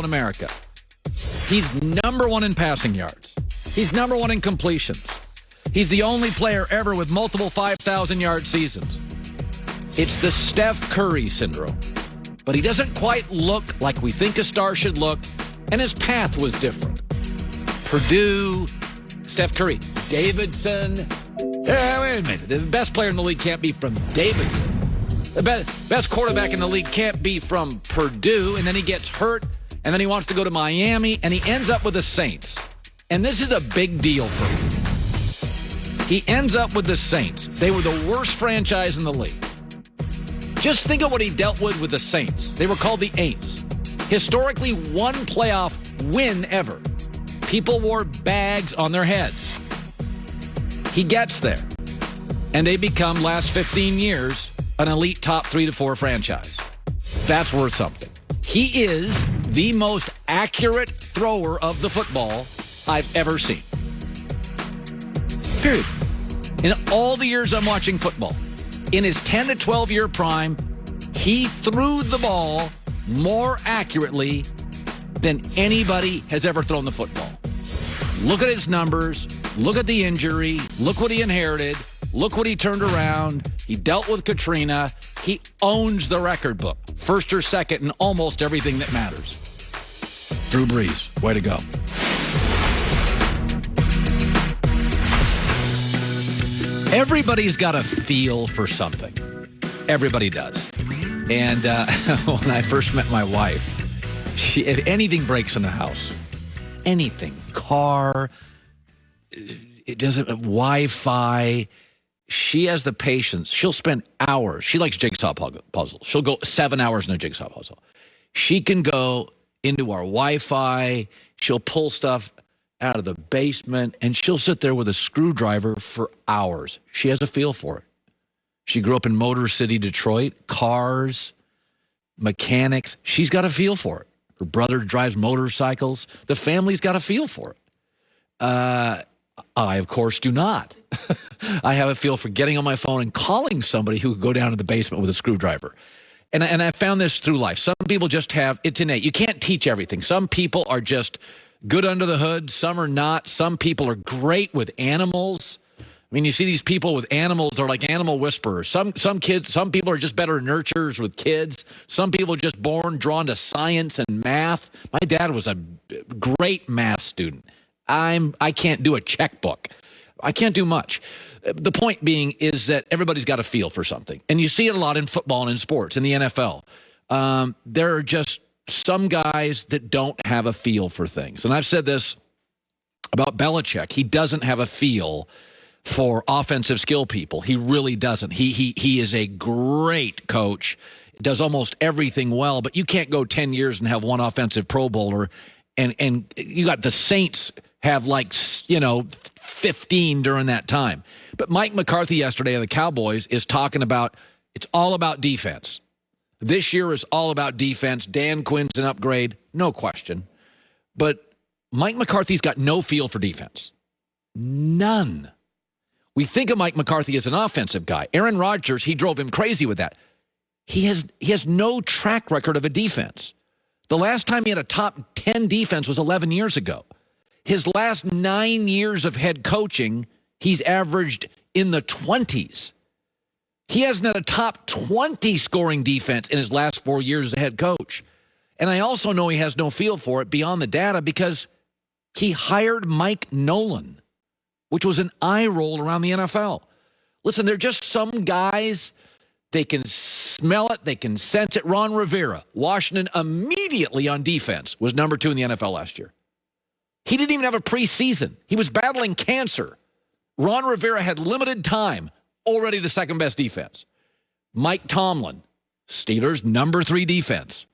in America. He's number one in passing yards. He's number one in completions. He's the only player ever with multiple 5,000-yard seasons. It's the Steph Curry syndrome. But he doesn't quite look like we think a star should look, and his path was different. Purdue, Steph Curry, Davidson. Wait a minute. The best player in the league can't be from Davidson. The best quarterback in the league can't be from Purdue, and then he gets hurt, and then he wants to go to Miami, and he ends up with the Saints. And this is a big deal for him. He ends up with the Saints. They were the worst franchise in the league. Just think of what he dealt with the Saints. They were called the Aints. Historically, one playoff win ever. People wore bags on their heads. He gets there, and they become, last 15 years, an elite top 3 to 4 franchise. That's worth something. He is the most accurate thrower of the football I've ever seen. Period. In all the years I'm watching football, in his 10 to 12-year prime, he threw the ball more accurately than anybody has ever thrown the football. Look at his numbers. Look at the injury. Look what he inherited. Look what he turned around. He dealt with Katrina. He owns the record book. First or second in almost everything that matters. Drew Brees, way to go. Everybody's got a feel for something. Everybody does. And when I first met my wife, if anything breaks in the house, anything, car, it doesn't, Wi-Fi, she has the patience. She'll spend hours. She likes jigsaw puzzles. She'll go 7 hours in a jigsaw puzzle. She can go into our Wi-Fi. She'll pull stuff out of the basement, and she'll sit there with a screwdriver for hours. She has a feel for it. She grew up in Motor City, Detroit. Cars, mechanics. She's got a feel for it. Her brother drives motorcycles. The family's got a feel for it. I, of course, do not. I have a feel for getting on my phone and calling somebody who could go down to the basement with a screwdriver. And I found this through life. Some people just have, it's innate. You can't teach everything. Some people are just good under the hood. Some are not. Some people are great with animals. I mean, you see these people with animals, they're like animal whisperers. Some people are just better nurturers with kids. Some people are just born drawn to science and math. My dad was a great math student. I can't do a checkbook. I can't do much. The point being is that everybody's got a feel for something. And you see it a lot in football and in sports, in the NFL. There are just some guys that don't have a feel for things. And I've said this about Belichick. He doesn't have a feel for offensive skill people. He really doesn't. He is a great coach, does almost everything well, but you can't go 10 years and have one offensive Pro Bowler, and you got the Saints have 15 during that time. But Mike McCarthy yesterday of the Cowboys is talking about it's all about defense. This year is all about defense. Dan Quinn's an upgrade, no question. But Mike McCarthy's got no feel for defense. None. We think of Mike McCarthy as an offensive guy. Aaron Rodgers, he drove him crazy with that. He has no track record of a defense. The last time he had a top 10 defense was 11 years ago. His last 9 years of head coaching, he's averaged in the 20s. He hasn't had a top 20 scoring defense in his last 4 years as a head coach. And I also know he has no feel for it beyond the data because he hired Mike Nolan, which was an eye roll around the NFL. Listen, they're just some guys, they can smell it, they can sense it. Ron Rivera, Washington immediately on defense, was number 2 in the NFL last year. He didn't even have a preseason. He was battling cancer. Ron Rivera had limited time, already the second best defense. Mike Tomlin, Steelers, number 3 defense.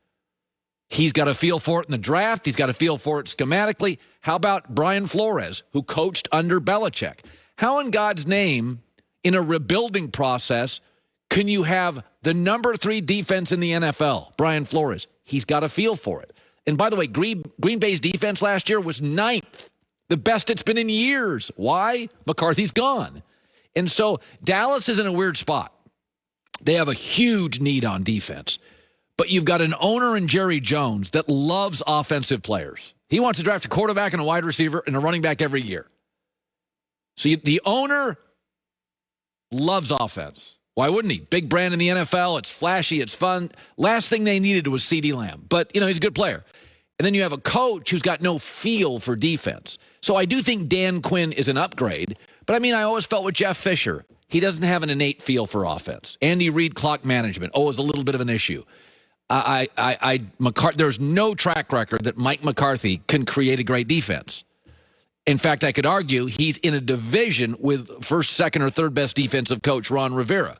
He's got a feel for it in the draft. He's got a feel for it schematically. How about Brian Flores, who coached under Belichick? How in God's name, in a rebuilding process, can you have the number 3 defense in the NFL, Brian Flores? He's got a feel for it. And by the way, Green Bay's defense last year was 9th, the best it's been in years. Why? McCarthy's gone. And so Dallas is in a weird spot. They have a huge need on defense. But you've got an owner in Jerry Jones that loves offensive players. He wants to draft a quarterback and a wide receiver and a running back every year. So the owner loves offense. Why wouldn't he? Big brand in the NFL. It's flashy. It's fun. Last thing they needed was CeeDee Lamb. But, he's a good player. And then you have a coach who's got no feel for defense. So I do think Dan Quinn is an upgrade. But, I always felt with Jeff Fisher, he doesn't have an innate feel for offense. Andy Reid, clock management, is a little bit of an issue. There's no track record that Mike McCarthy can create a great defense. In fact, I could argue he's in a division with first, second, or third best defensive coach Ron Rivera.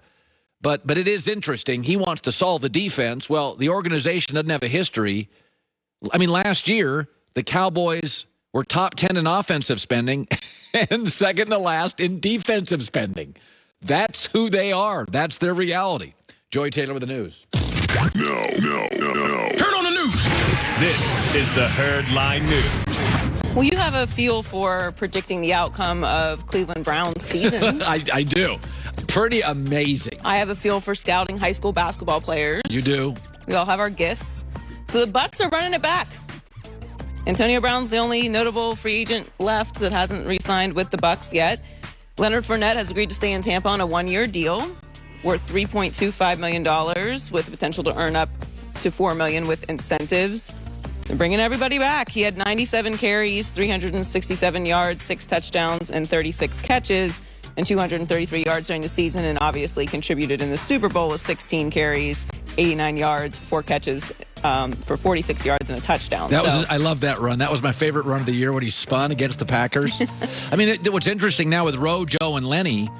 But it is interesting. He wants to solve the defense. Well, the organization doesn't have a history. Last year, the Cowboys were top 10 in offensive spending and second to last in defensive spending. That's who they are. That's their reality. Joy Taylor with the news. No. Turn on the news. This is the Herd Line News. Well, you have a feel for predicting the outcome of Cleveland Browns seasons. I do. Pretty amazing. I have a feel for scouting high school basketball players. You do. We all have our gifts. So the Bucks are running it back. Antonio Brown's the only notable free agent left that hasn't re-signed with the Bucks yet. Leonard Fournette has agreed to stay in Tampa on a one-year deal worth $3.25 million with the potential to earn up to $4 million with incentives. They're bringing everybody back. He had 97 carries, 367 yards, 6 touchdowns, and 36 catches, and 233 yards during the season, and obviously contributed in the Super Bowl with 16 carries, 89 yards, 4 catches for 46 yards and a touchdown. I love that run. That was my favorite run of the year when he spun against the Packers. What's interesting now with Rojo and Lenny,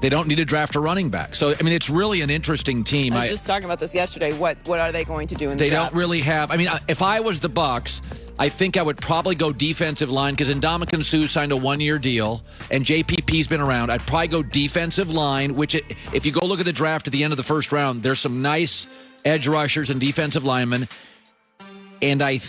they don't need to draft a running back. So, it's really an interesting team. I was just talking about this yesterday. What are they going to do in the draft? They don't really have. If I was the Bucks, I think I would probably go defensive line because Ndamukong Suh signed a one-year deal and JPP's been around. I'd probably go defensive line, which if you go look at the draft at the end of the first round, there's some nice edge rushers and defensive linemen. And they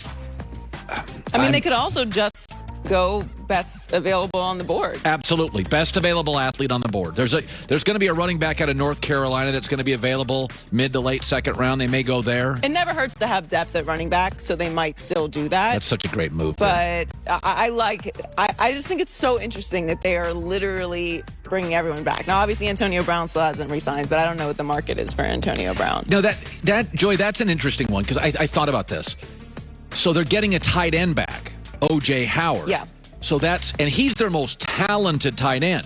could also just go best available on the board. Absolutely. Best available athlete on the board. There's going to be a running back out of North Carolina that's going to be available mid to late second round. They may go there. It never hurts to have depth at running back, so they might still do that. That's such a great move. But I just think it's so interesting that they are literally bringing everyone back. Now, obviously, Antonio Brown still hasn't re-signed, but I don't know what the market is for Antonio Brown. No, Joy, that's an interesting one because I thought about this. So they're getting a tight end back. O.J. Howard. Yeah. So and he's their most talented tight end.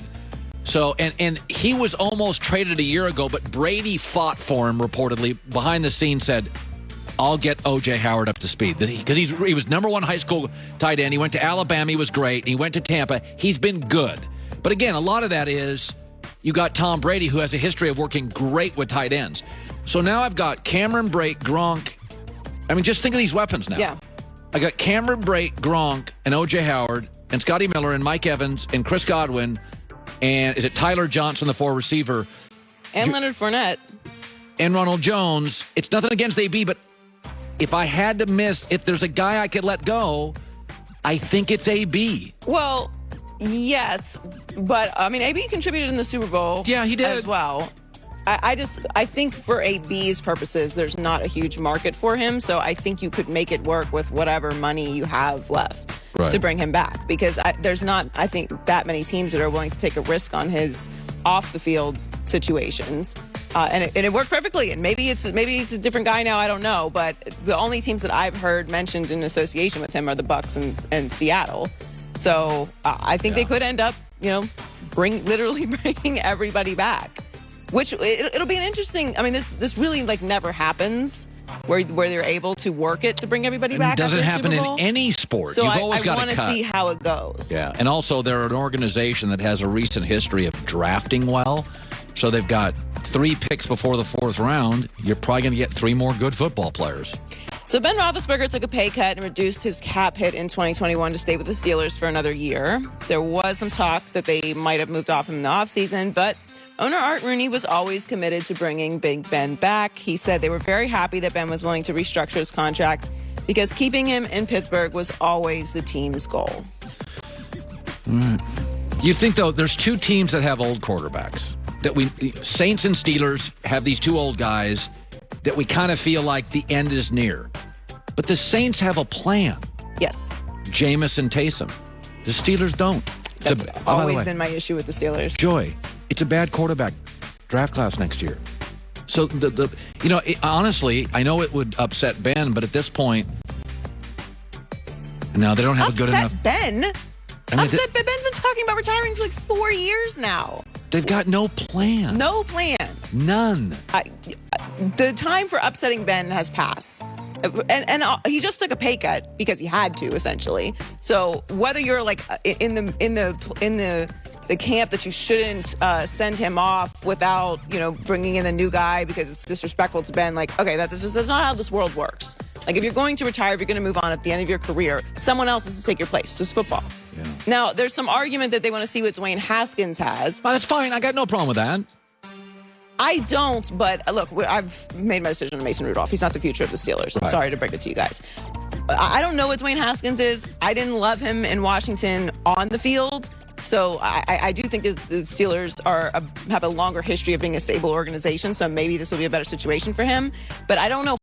So, and he was almost traded a year ago, but Brady fought for him reportedly behind the scenes, said, I'll get O.J. Howard up to speed. Because he was number one high school tight end. He went to Alabama. He was great. He went to Tampa. He's been good. But again, a lot of that is you got Tom Brady, who has a history of working great with tight ends. So now I've got Cameron Brate, Gronk. Just think of these weapons now. Yeah. I got Cameron Brate, Gronk, and O.J. Howard, and Scotty Miller, and Mike Evans, and Chris Godwin, and is it Tyler Johnson, the 4 receiver? And Leonard Fournette. And Ronald Jones. It's nothing against AB, but if I had to miss, if there's a guy I could let go, I think it's AB. Well, yes, but, AB contributed in the Super Bowl. Yeah, he did. As well. I think for AB's purposes, there's not a huge market for him, so I think you could make it work with whatever money you have left to bring him back, because there's not, I think, that many teams that are willing to take a risk on his off-the-field situations, and it worked perfectly, and maybe it's a different guy now, I don't know, but the only teams that I've heard mentioned in association with him are the Bucks and Seattle, so I think they could end up, literally bringing everybody back. Which it'll be an interesting. This really never happens where they're able to work it to bring everybody back. It doesn't after happen Super Bowl. in any sport. So You've always got to cut. I want to see how it goes. Yeah, and also they're an organization that has a recent history of drafting well. So they've got 3 picks before the 4th round. You're probably going to get 3 more good football players. So Ben Roethlisberger took a pay cut and reduced his cap hit in 2021 to stay with the Steelers for another year. There was some talk that they might have moved off him in the offseason, but owner Art Rooney was always committed to bringing Big Ben back. He said they were very happy that Ben was willing to restructure his contract because keeping him in Pittsburgh was always the team's goal. You think, though, there's 2 teams that have old quarterbacks. Saints and Steelers have these 2 old guys, that we kind of feel like the end is near. But the Saints have a plan. Yes. Jameis and Taysom. The Steelers don't. That's always been my issue with the Steelers. Joy, it's a bad quarterback draft class next year. So, honestly, I know it would upset Ben, but at this point, no, they don't have a good enough. Ben? Ben's been talking about retiring for like 4 years now. They've got no plan. No plan. None. The time for upsetting Ben has passed. And he just took a pay cut because he had to, essentially. So whether you're like in the camp that you shouldn't send him off without bringing in the new guy because it's disrespectful to Ben, like, okay, that's not how this world works. Like, if you're going to retire, if you're going to move on at the end of your career, someone else has to take your place. It's just football. Yeah. Now, there's some argument that they want to see what Dwayne Haskins has. Well, that's fine. I got no problem with that. I don't, but look, I've made my decision on Mason Rudolph. He's not the future of the Steelers. I'm sorry to break it to you guys. I don't know what Dwayne Haskins is. I didn't love him in Washington on the field. So I do think that the Steelers have a longer history of being a stable organization. So maybe this will be a better situation for him. But I don't know